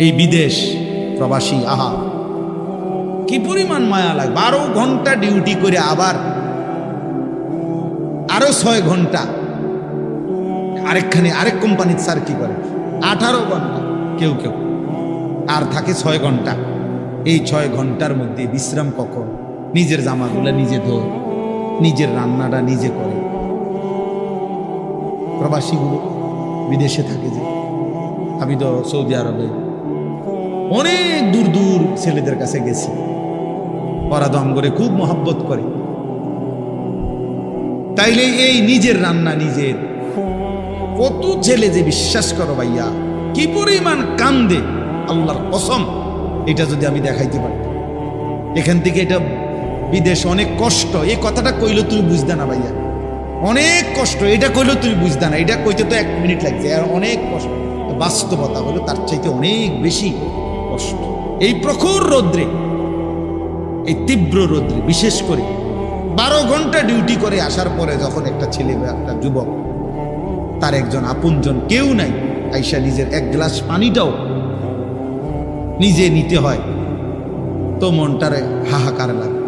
এই বিদেশ প্রবাসী, আহা কি পরিমাণ মায়া লাগে। 12 ঘন্টা ডিউটি করে আবার আরো 6 ঘন্টা আরেক কোম্পানির স্যার কি করে 18 ঘন্টা, কেউ কেউ আর থাকে 6 ঘন্টা। এই 6 ঘন্টার মধ্যে বিশ্রাম কখন? নিজের জামাগুলা নিজে ধোয়, নিজের রান্নাটা নিজে করে। প্রবাসীগুলো বিদেশে থাকে, যে আমি তো সৌদি আরবে অনেক দূর দূর ছেলেদের কাছে গেছি, ওরা দম করে খুব মহব্বত করে। তাইলে এই নিজের রান্না নিজের, কত ছেলে যে বিশ্বাস করো ভাইয়া কি পরিমাণ কান্দে, আল্লাহর কসম। এটা যদি আমি দেখাইতে পারতাম। এখান থেকে এটা বিদেশ অনেক কষ্ট, এই কথাটা কইলে তুমি বুঝতে না ভাইয়া, অনেক কষ্ট। এটা কইলেও তুমি বুঝতে না, এটা কইতে তো 1 মিনিট লাগছে, আর অনেক কষ্ট। বাস্তবতা হলো তার চাইতে অনেক বেশি কষ্ট। এই প্রখর রৌদ্রে, এই তীব্র রৌদ্রে, বিশেষ করে 12 ঘন্টা ডিউটি করে আসার পরে যখন একটা ছেলে বা একটা যুবক, তার একজন আপনজন কেউ নাই, আইসা নিজের 1 গ্লাস পানিটাও নিজে নিতে হয়, তো মনটারে হাহাকার লাগে।